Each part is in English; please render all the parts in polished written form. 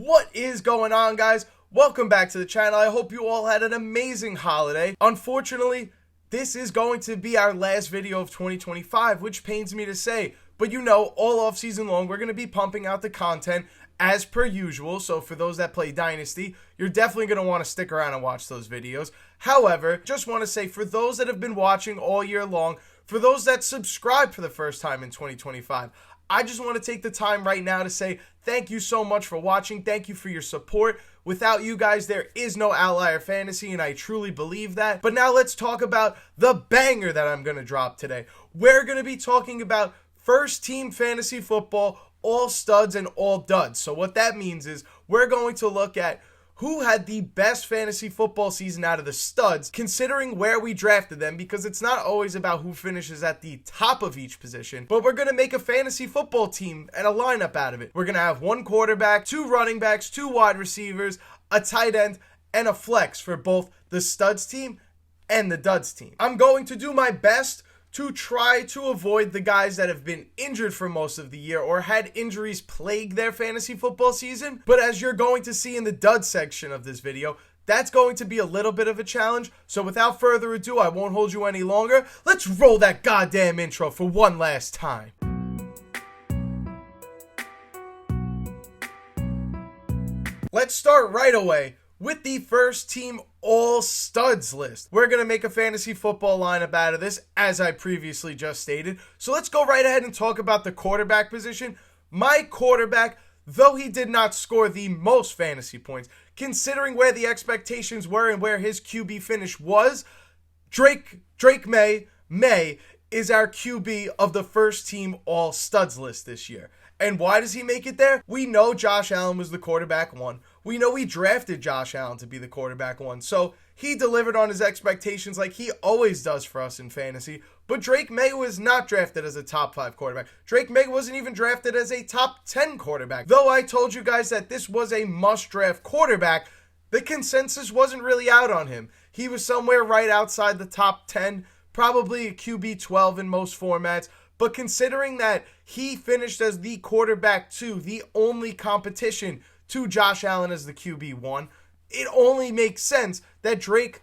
What is going on, guys? Welcome back to the channel. I hope you all had an amazing holiday. Unfortunately, this is going to be our last video of 2025, which pains me to say. But you know, all off season long, we're going to be pumping out the content as per usual. So for those that play Dynasty, you're definitely going to want to stick around and watch those videos. However, just want to say for those that have been watching all year long, for those that subscribed for the first time in 2025, I just want to take the time right now to say thank you so much for watching. Thank you for your support. Without you guys, there is no Outlier Fantasy, and I truly believe that. But now let's talk about the banger that I'm going to drop today. We're going to be talking about first team fantasy football, all studs and all duds. So what that means is we're going to look at who had the best fantasy football season out of the studs, considering where we drafted them, because it's not always about who finishes at the top of each position, but we're going to make a fantasy football team and a lineup out of it. We're going to have one quarterback, two running backs, two wide receivers, a tight end, and a flex for both the studs team and the duds team. I'm going to do my best to try to avoid the guys that have been injured for most of the year or had injuries plague their fantasy football season. But as you're going to see in the dud section of this video, that's going to be a little bit of a challenge. So without further ado, I won't hold you any longer. Let's roll that goddamn intro for one last time. Let's start right away with the first team all studs list. We're going to make a fantasy football lineup out of this, as I previously just stated. So let's go right ahead and talk about the quarterback position. My quarterback, though he did not score the most fantasy points, considering where the expectations were and where his QB finish was, Drake May is our QB of the first team all studs list this year. And why does he make it there? We know Josh Allen was the quarterback one. We know we drafted Josh Allen to be the quarterback one. So he delivered on his expectations like he always does for us in fantasy. But Drake May was not drafted as a top 5 quarterback. Drake May wasn't even drafted as a top 10 quarterback. Though I told you guys that this was a must-draft quarterback, the consensus wasn't really out on him. He was somewhere right outside the top 10, probably a QB 12 in most formats. But considering that he finished as the quarterback 2, the only competition to Josh Allen as the QB 1, it only makes sense that Drake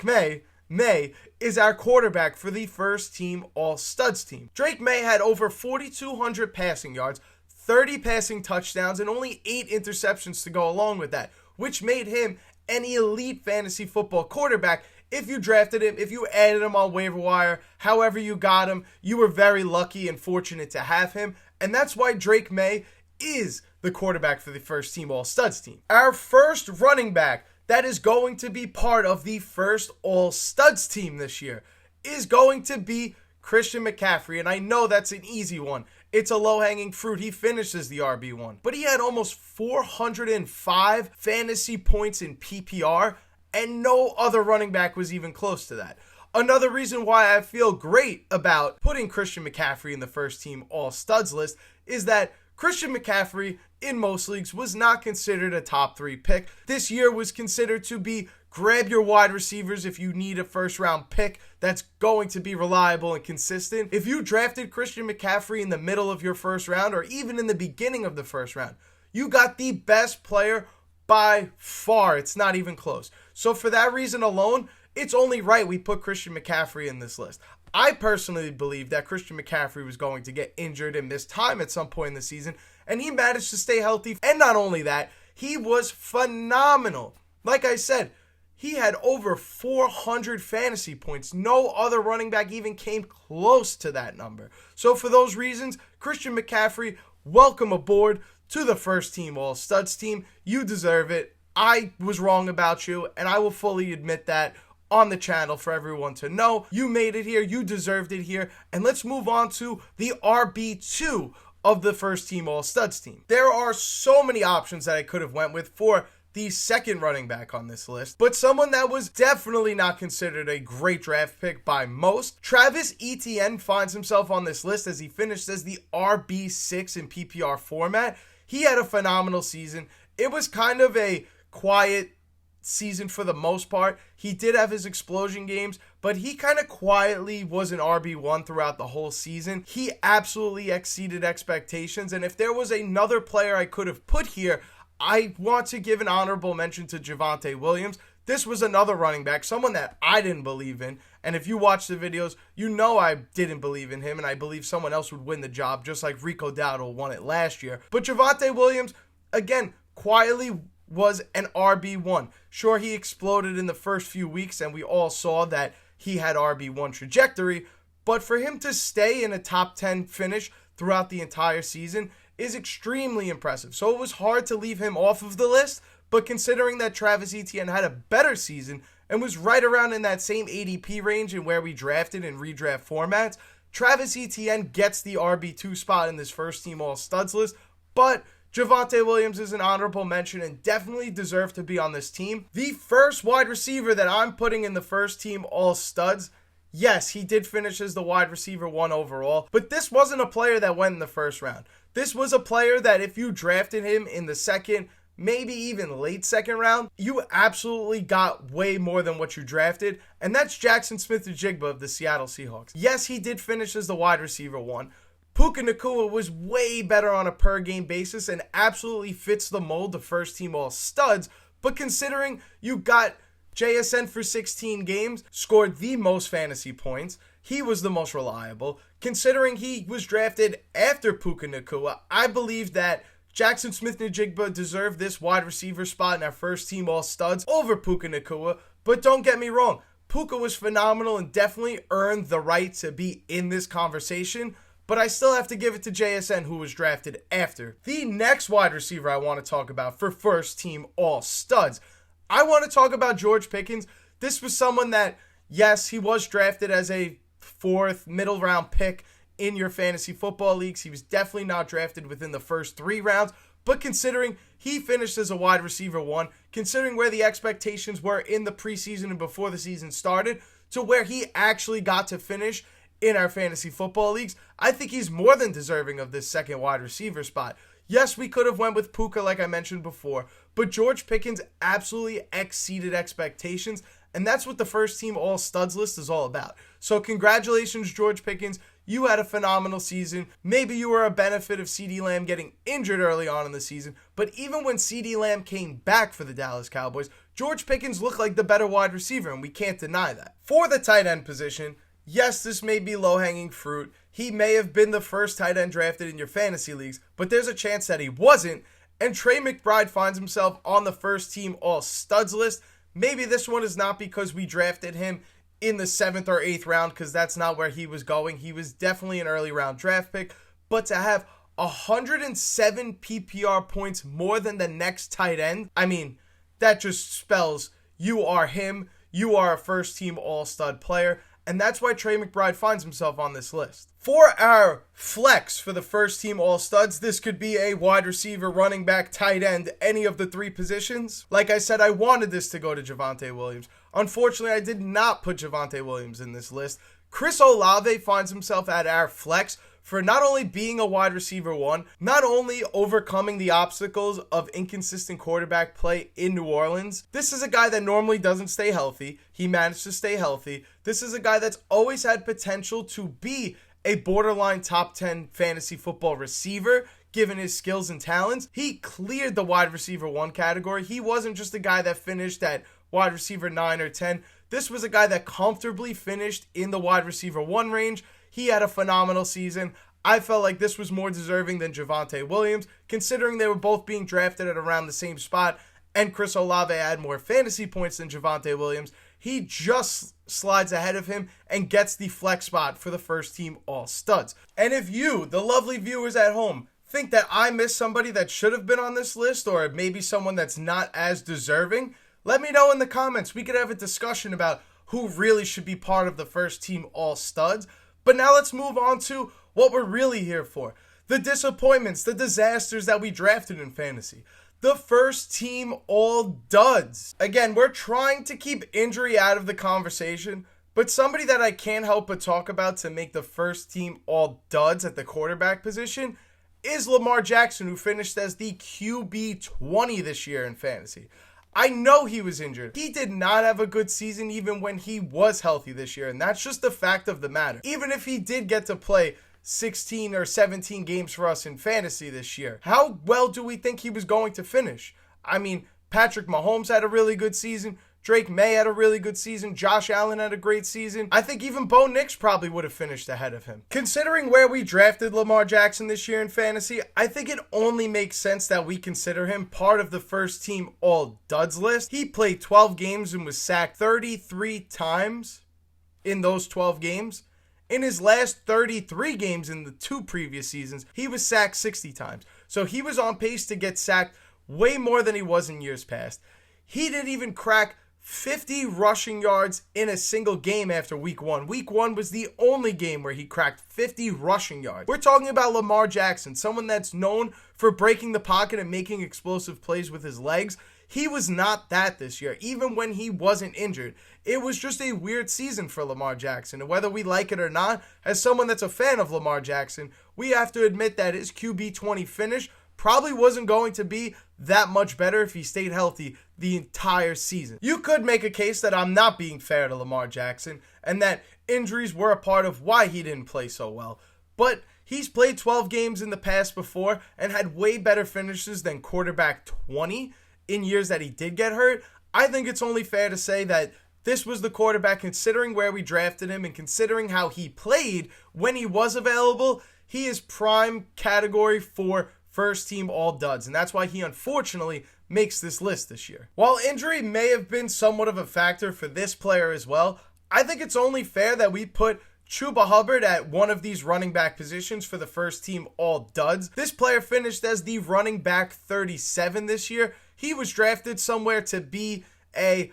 May is our quarterback for the first team all studs team. Drake May had over 4,200 passing yards, 30 passing touchdowns, and only 8 interceptions to go along with that, which made him an elite fantasy football quarterback. If you drafted him, if you added him on waiver wire, however you got him, you were very lucky and fortunate to have him. And that's why Drake May is the quarterback for the first team all studs team. Our first running back that is going to be part of the first all studs team this year is going to be Christian McCaffrey. And I know that's an easy one. It's a low-hanging fruit. He finishes the RB1. But he had almost 405 fantasy points in PPR, and no other running back was even close to that. Another reason why I feel great about putting Christian McCaffrey in the first team all studs list is that Christian McCaffrey in most leagues was not considered a top 3 pick. This year was considered to be grab your wide receivers if you need a first round pick that's going to be reliable and consistent. If you drafted Christian McCaffrey in the middle of your first round or even in the beginning of the first round, you got the best player by far. It's not even close. So for that reason alone, it's only right we put Christian McCaffrey in this list. I personally believe that Christian McCaffrey was going to get injured and miss time at some point in the season, and he managed to stay healthy. And not only that, he was phenomenal. Like I said, he had over 400 fantasy points. No other running back even came close to that number. So for those reasons, Christian McCaffrey, welcome aboard to the first team all studs team. You deserve it. I was wrong about you, and I will fully admit that on the channel for everyone to know. You made it here. You deserved it here. And let's move on to the RB2 of the first team all studs team. There are so many options that I could have went with for the second running back on this list, but someone that was definitely not considered a great draft pick by most, Travis Etienne, finds himself on this list as he finished as the RB6 in PPR format. He had a phenomenal season. It was kind of a quiet season for the most part. He did have his explosion games, but he kind of quietly was an RB1 throughout the whole season. He absolutely exceeded expectations, and if there was another player I could have put here, I want to give an honorable mention to Javonte Williams. This was another running back, someone that I didn't believe in. And if you watch the videos, you know I didn't believe in him, and I believe someone else would win the job, just like Rico Dowdle won it last year. But Javonte Williams, again, quietly was an RB1. Sure, he exploded in the first few weeks, and we all saw that he had RB1 trajectory. But for him to stay in a top 10 finish throughout the entire season is extremely impressive. So it was hard to leave him off of the list, but considering that Travis Etienne had a better season and was right around in that same ADP range in where we drafted in redraft formats, Travis Etienne gets the RB2 spot in this first team all studs list, but Javonte Williams is an honorable mention and definitely deserved to be on this team. The first wide receiver that I'm putting in the first team all studs, yes, he did finish as the wide receiver 1 overall, but this wasn't a player that went in the first round. This was a player that if you drafted him in the second, maybe even late second round, you absolutely got way more than what you drafted, and that's Jackson Smith-Njigba of the Seattle Seahawks. Yes, he did finish as the wide receiver 1. Puka Nacua was way better on a per-game basis and absolutely fits the mold of first-team all-studs, but considering you got JSN for 16 games, scored the most fantasy points, he was the most reliable. Considering he was drafted after Puka Nacua, I believe that Jackson Smith-Njigba deserved this wide receiver spot in our first team all studs over Puka Nacua, but don't get me wrong, Puka was phenomenal and definitely earned the right to be in this conversation, but I still have to give it to JSN, who was drafted after. The next wide receiver I want to talk about for first team all studs, I want to talk about George Pickens. This was someone that, yes, he was drafted as a 4th middle round pick in your fantasy football leagues. He was definitely not drafted within the first 3 rounds, but considering he finished as a wide receiver 1, considering where the expectations were in the preseason and before the season started to where he actually got to finish in our fantasy football leagues, I think he's more than deserving of this second wide receiver spot. Yes, we could have went with Puka like I mentioned before, but George Pickens absolutely exceeded expectations, and that's what the first team all studs list is all about. So congratulations, George Pickens. You had a phenomenal season. Maybe you were a benefit of CeeDee Lamb getting injured early on in the season, but even when CeeDee Lamb came back for the Dallas Cowboys, George Pickens looked like the better wide receiver, and we can't deny that. For the tight end position, yes, this may be low-hanging fruit. He may have been the first tight end drafted in your fantasy leagues, but there's a chance that he wasn't, and Trey McBride finds himself on the first team all studs list. Maybe this one is not because we drafted him in the 7th or 8th round, because that's not where he was going. He was definitely an early round draft pick, but to have 107 PPR points more than the next tight end, I mean, that just spells you are him. You are a first team all stud player. And that's why Trey McBride finds himself on this list. For our flex for the first team all studs, this could be a wide receiver, running back, tight end, any of the 3 positions. Like I said, I wanted this to go to Javonte Williams. Unfortunately, I did not put Javonte Williams in this list. Chris Olave finds himself at our flex for not only being a wide receiver 1, not only overcoming the obstacles of inconsistent quarterback play in New Orleans. This is a guy that normally doesn't stay healthy. He managed to stay healthy. This is a guy that's always had potential to be a borderline top 10 fantasy football receiver, given his skills and talents. He cleared the wide receiver 1 category. He wasn't just a guy that finished at wide receiver 9 or 10. This was a guy that comfortably finished in the wide receiver 1 range. He had a phenomenal season. I felt like this was more deserving than Javonte Williams, considering they were both being drafted at around the same spot, and Chris Olave had more fantasy points than Javonte Williams. He just slides ahead of him and gets the flex spot for the first team all studs. And if you, the lovely viewers at home, think that I missed somebody that should have been on this list, or maybe someone that's not as deserving, let me know in the comments. We could have a discussion about who really should be part of the first team all studs. But now let's move on to what we're really here for. The disappointments, the disasters that we drafted in fantasy. The first team all duds. Again, we're trying to keep injury out of the conversation, but somebody that I can't help but talk about to make the first team all duds at the quarterback position is Lamar Jackson, who finished as the QB 20 this year in fantasy. I know he was injured. He did not have a good season even when he was healthy this year, and that's just the fact of the matter. Even if he did get to play 16 or 17 games for us in fantasy this year. How well do we think he was going to finish? I mean, Patrick Mahomes had a really good season. Drake May had a really good season. Josh Allen had a great season. I think even Bo Nix probably would have finished ahead of him. Considering where we drafted Lamar Jackson this year in fantasy, I think it only makes sense that we consider him part of the first team all duds list. He played 12 games and was sacked 33 times in those 12 games. In his last 33 games in the 2 previous seasons, he was sacked 60 times. So he was on pace to get sacked way more than he was in years past. He didn't even crack 50 rushing yards in a single game after week 1. Week 1 was the only game where he cracked 50 rushing yards. We're talking about Lamar Jackson, someone that's known for breaking the pocket and making explosive plays with his legs. He was not that this year, even when he wasn't injured. It was just a weird season for Lamar Jackson, and whether we like it or not, as someone that's a fan of Lamar Jackson, we have to admit that his QB20 finish probably wasn't going to be that much better if he stayed healthy the entire season. You could make a case that I'm not being fair to Lamar Jackson and that injuries were a part of why he didn't play so well. But he's played 12 games in the past before and had way better finishes than quarterback 20 in years that he did get hurt. I think it's only fair to say that this was the quarterback, considering where we drafted him and considering how he played when he was available. He is prime category for first team all duds, and that's why he unfortunately makes this list this year. While injury may have been somewhat of a factor for this player as well, I think it's only fair that we put Chuba Hubbard at one of these running back positions for the first team all duds. This player finished as the running back 37 this year. He was drafted somewhere to be a,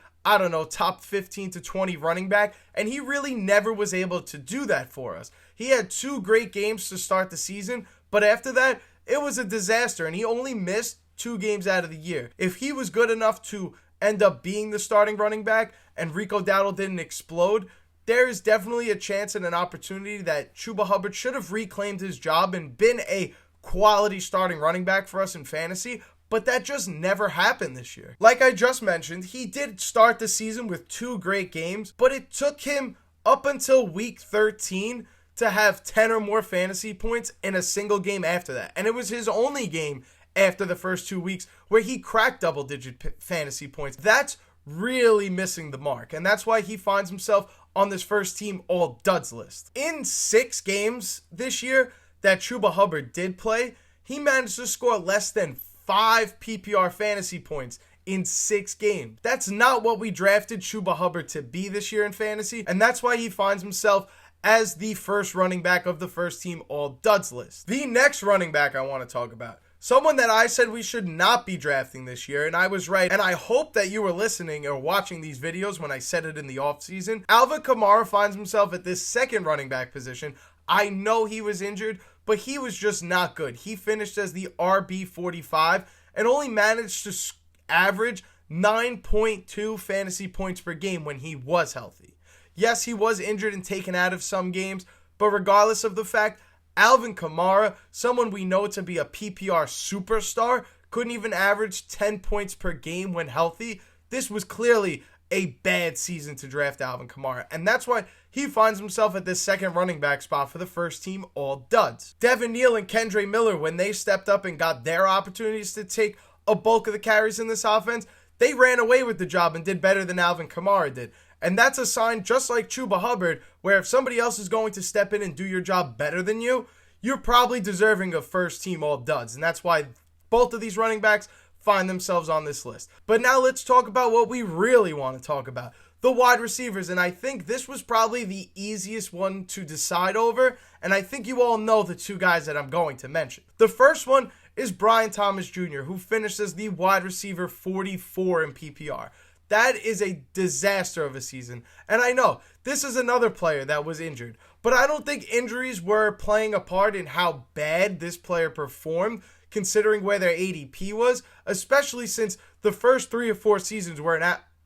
top 15 to 20 running back, and he really never was able to do that for us. He had 2 great games to start the season, but after that, it was a disaster, and he only missed 2 games out of the year. If he was good enough to end up being the starting running back and Rico Dowdle didn't explode, there is definitely a chance and an opportunity that Chuba Hubbard should have reclaimed his job and been a quality starting running back for us in fantasy, but that just never happened this year. Like I just mentioned, he did start the season with 2 great games, but it took him up until week 13 to have 10 or more fantasy points in a single game after that. And it was his only game after the first 2 weeks where he cracked double-digit fantasy points. That's really missing the mark, and that's why he finds himself on this first team all duds list. In 6 games this year that Chuba Hubbard did play, he managed to score less than 5 PPR fantasy points in 6 games. That's not what we drafted Chuba Hubbard to be this year in fantasy, and that's why he finds himself as the first running back of the first team all duds list. The next running back I want to talk about, someone that I said we should not be drafting this year, and I was right, and I hope that you were listening or watching these videos when I said it in the offseason. Alvin Kamara finds himself at this second running back position. I know he was injured, but he was just not good. He finished as the RB45 and only managed to average 9.2 fantasy points per game when he was healthy. Yes, he was injured and taken out of some games, but regardless of the fact, Alvin Kamara, someone we know to be a PPR superstar, couldn't even average 10 points per game when healthy. This was clearly a bad season to draft Alvin Kamara, and that's why he finds himself at this second running back spot for the first team all duds. Devin Neal and Kendre Miller, when they stepped up and got their opportunities to take a bulk of the carries in this offense, they ran away with the job and did better than Alvin Kamara did. And that's a sign, just like Chuba Hubbard, where if somebody else is going to step in and do your job better than you, you're probably deserving of first team all duds. And that's why both of these running backs find themselves on this list. But now let's talk about what we really want to talk about, the wide receivers. And I think this was probably the easiest one to decide over. And I think you all know the 2 guys that I'm going to mention. The first one is Brian Thomas Jr., who finished as the wide receiver 44 in PPR. That is a disaster of a season. And I know, this is another player that was injured. But I don't think injuries were playing a part in how bad this player performed, considering where their ADP was, especially since the first 3 or 4 seasons were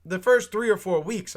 the first 3 or 4 weeks,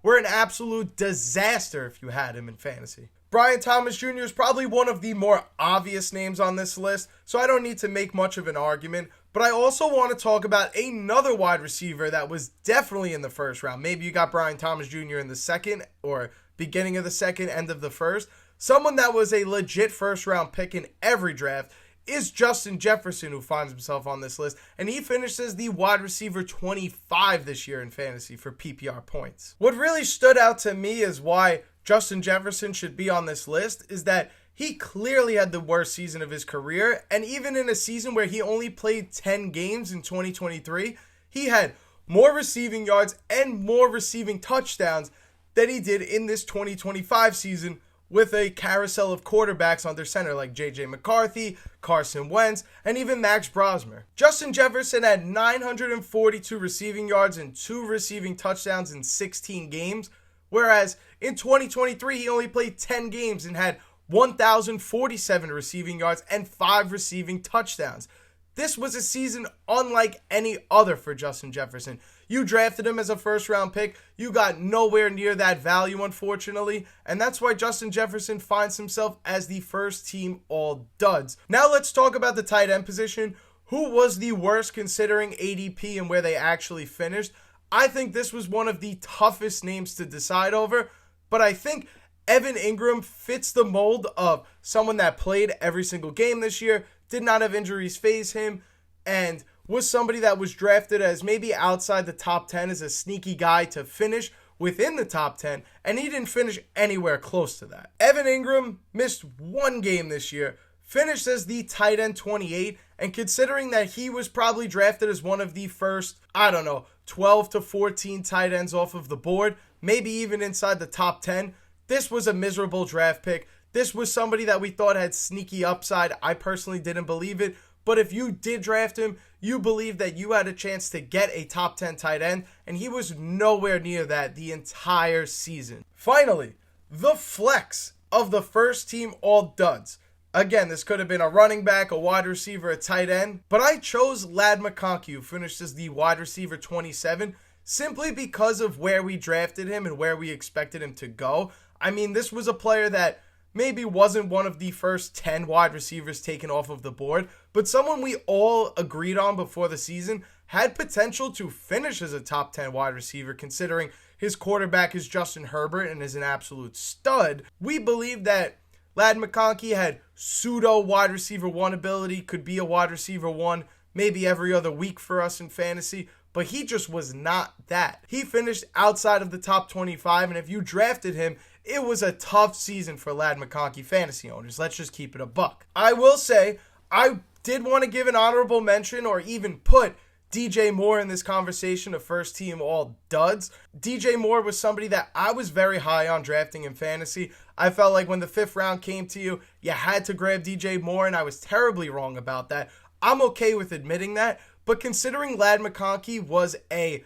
were an absolute disaster if you had him in fantasy. Brian Thomas Jr. is probably one of the more obvious names on this list, so I don't need to make much of an argument. But I also want to talk about another wide receiver that was definitely in the first round. Maybe you got Brian Thomas Jr. in the second or beginning of the second, end of the first. Someone that was a legit first round pick in every draft is Justin Jefferson, who finds himself on this list, and he finishes the wide receiver 25 this year in fantasy for PPR points. What really stood out to me is why Justin Jefferson should be on this list is that he clearly had the worst season of his career, and even in a season where he only played 10 games in 2023, he had more receiving yards and more receiving touchdowns than he did in this 2025 season with a carousel of quarterbacks under center like J.J. McCarthy, Carson Wentz, and even Max Brosmer. Justin Jefferson had 942 receiving yards and 2 receiving touchdowns in 16 games, whereas in 2023 he only played 10 games and had 1,047 receiving yards and 5 receiving touchdowns. This was a season unlike any other for Justin Jefferson. You drafted him as a first-round pick. You got nowhere near that value, unfortunately, and that's why Justin Jefferson finds himself as the first-team all-duds. Now let's talk about the tight end position. Who was the worst considering ADP and where they actually finished? I think this was one of the toughest names to decide over, but I think Evan Ingram fits the mold of someone that played every single game this year, did not have injuries phase him, and was somebody that was drafted as maybe outside the top 10 as a sneaky guy to finish within the top 10, and he didn't finish anywhere close to that. Evan Ingram missed 1 game this year, finished as the tight end 28, and considering that he was probably drafted as one of the first, 12 to 14 tight ends off of the board, maybe even inside the top 10, this was a miserable draft pick. This was somebody that we thought had sneaky upside. I personally didn't believe it. But if you did draft him, you believed that you had a chance to get a top 10 tight end, and he was nowhere near that the entire season. Finally, the flex of the first team all duds. Again, this could have been a running back, a wide receiver, a tight end, but I chose Ladd McConkey, who finished as the wide receiver 27, simply because of where we drafted him and where we expected him to go. I mean, this was a player that maybe wasn't one of the first 10 wide receivers taken off of the board, but someone we all agreed on before the season had potential to finish as a top 10 wide receiver, considering his quarterback is Justin Herbert and is an absolute stud. We believe that Ladd McConkey had pseudo wide receiver 1 ability, could be a wide receiver 1 maybe every other week for us in fantasy, but he just was not that. He finished outside of the top 25, and if you drafted him, it was a tough season for Ladd McConkey fantasy owners. Let's just keep it a buck. I will say, I did want to give an honorable mention or even put DJ Moore in this conversation of first team all duds. DJ Moore was somebody that I was very high on drafting in fantasy. I felt like when the 5th round came to you, you had to grab DJ Moore, and I was terribly wrong about that. I'm okay with admitting that, but considering Ladd McConkey was a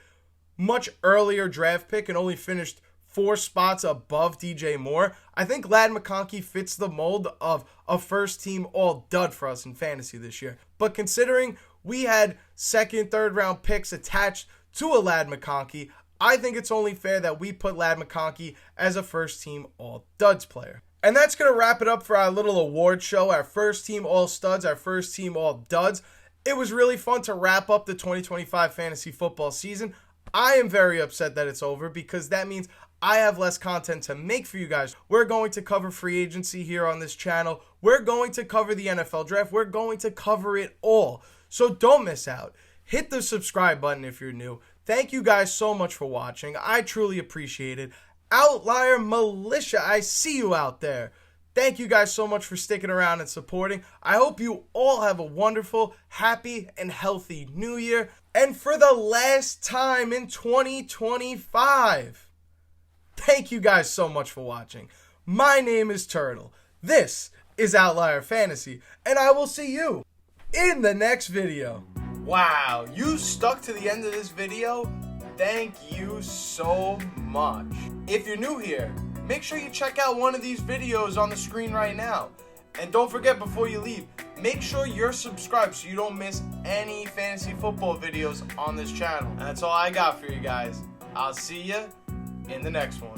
much earlier draft pick and only finished 4 spots above DJ Moore, I think Ladd McConkey fits the mold of a first team all dud for us in fantasy this year. But considering we had 2nd, 3rd round picks attached to a Ladd McConkey, I think it's only fair that we put Ladd McConkey as a first team all duds player. And that's going to wrap it up for our little award show, our first team all studs, our first team all duds. It was really fun to wrap up the 2025 fantasy football season. I am very upset that it's over because that means I have less content to make for you guys. We're going to cover free agency here on this channel. We're going to cover the NFL draft. We're going to cover it all. So don't miss out. Hit the subscribe button if you're new. Thank you guys so much for watching. I truly appreciate it. Outlier Militia, I see you out there. Thank you guys so much for sticking around and supporting. I hope you all have a wonderful, happy, and healthy new year. And for the last time in 2025, thank you guys so much for watching. My name is Turtle. This is Outlier Fantasy, and I will see you in the next video. Wow, you stuck to the end of this video? Thank you so much. If you're new here, make sure you check out one of these videos on the screen right now. And don't forget, before you leave, make sure you're subscribed so you don't miss any fantasy football videos on this channel. And that's all I got for you guys. I'll see you in the next one.